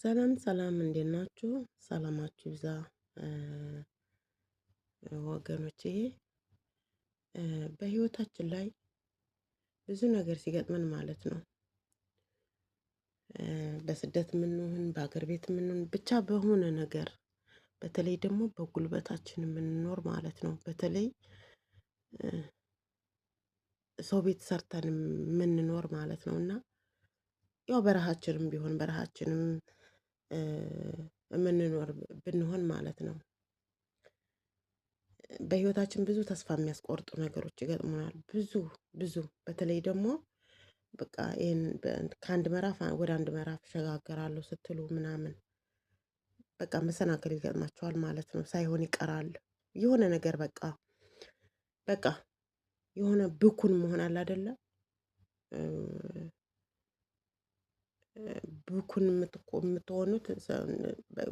ሰላም ሰላም እንዴት ናችሁ? ሰላማችሁ ይብዛ ወገኖቼ። በህይወታችን ላይ ብዙ ነገር ሲገጥመን ማለት ነው። በስደት የምንሆን በአገር ቤት የምንሆን ብቻ በሆነ ነገር በተለይ ደግሞ በጉልበታችን የምንኖር ማለት ነው። በተለይ ሰው ቤት ሰርተን የምንኖር ማለት ነው እና ያው በረሃችንም ቢሆን በረሃችንም የምንኖር ብንሆን ማለት ነው። በህይወታችን ብዙ ተስፋ የሚያስቆርጡ ነገሮች ይገጥሙናል። ብዙ ብዙ በተለይ ደግሞ በቃ ይሄን ከአንድ ምዕራፍ ወደ አንድ ምዕራፍ እሸጋገራለሁ ስትሉ ምናምን በቃ መሰናክል ይገጥማቸዋል ማለት ነው። ሳይሆን ይቀራል የሆነ ነገር በቃ የሆነ ብኩን መሆን አለ አይደለ? ብኩን የምትሆኑት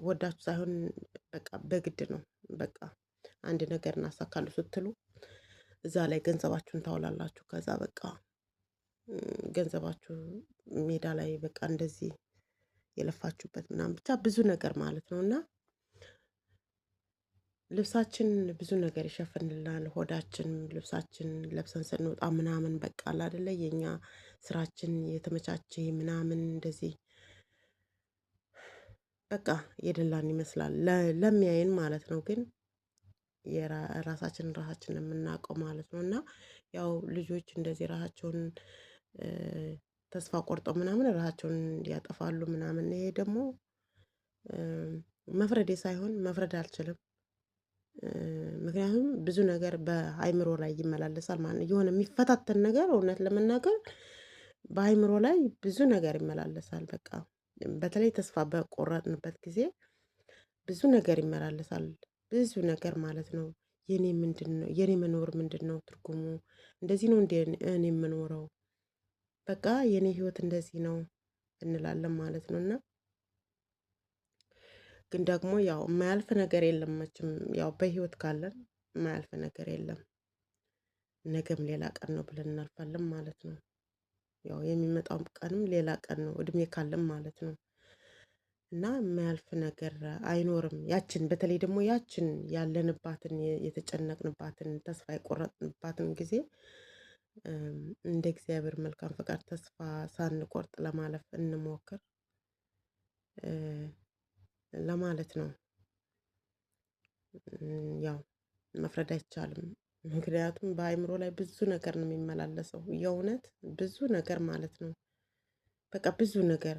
ወዳችሁ ሳይሆን በቃ በግድ ነው። በቃ አንድ ነገር እናሳካለን ስትሉ እዛ ላይ ገንዘባችሁን ታውላላችሁ። ከዛ በቃ ገንዘባችሁ ሜዳ ላይ በቃ እንደዚህ የለፋችሁበት ምናምን ብቻ ብዙ ነገር ማለት ነው እና ልብሳችን ብዙ ነገር ይሸፍንልናል። ሆዳችን ልብሳችን ለብሰን ስንወጣ ምናምን በቃ አለ አይደለ? የኛ ስራችን የተመቻቸ ምናምን እንደዚህ በቃ የደላን ይመስላል ለሚያየን ማለት ነው። ግን ራሳችንን የምናውቀው ማለት ነው። እና ያው ልጆች እንደዚህ ራሳቸውን ተስፋ ቆርጠው ምናምን ራሳቸውን ያጠፋሉ ምናምን። ይሄ ደግሞ መፍረዴ ሳይሆን መፍረድ አልችልም። ምክንያቱም ብዙ ነገር በአእምሮ ላይ ይመላለሳል ማለት ነው። የሆነ የሚፈታተን ነገር እውነት ለመናገር በአእምሮ ላይ ብዙ ነገር ይመላለሳል። በቃ በተለይ ተስፋ በቆረጥንበት ጊዜ ብዙ ነገር ይመላለሳል። ብዙ ነገር ማለት ነው። የኔ ምንድነው? የኔ መኖር ምንድነው ትርጉሙ? እንደዚህ ነው እንዴ እኔ የምኖረው? በቃ የኔ ህይወት እንደዚህ ነው እንላለን ማለት ነው። እና ግን ደግሞ ያው የማያልፍ ነገር የለም መቼም ያው በህይወት ካለን የማያልፍ ነገር የለም። ነገም ሌላ ቀን ነው ብለን እናልፋለን ማለት ነው። ያው የሚመጣው ቀንም ሌላ ቀን ነው እድሜ ካለን ማለት ነው። እና የማያልፍ ነገር አይኖርም። ያችን በተለይ ደግሞ ያችን ያለንባትን የተጨነቅንባትን ተስፋ የቆረጥንባትን ጊዜ እንደ እግዚአብሔር መልካም ፈቃድ ተስፋ ሳንቆርጥ ለማለፍ እንሞክር ለማለት ነው። ያው መፍረድ አይቻልም። ምክንያቱም በአእምሮ ላይ ብዙ ነገር ነው የሚመላለሰው የእውነት ብዙ ነገር ማለት ነው። በቃ ብዙ ነገር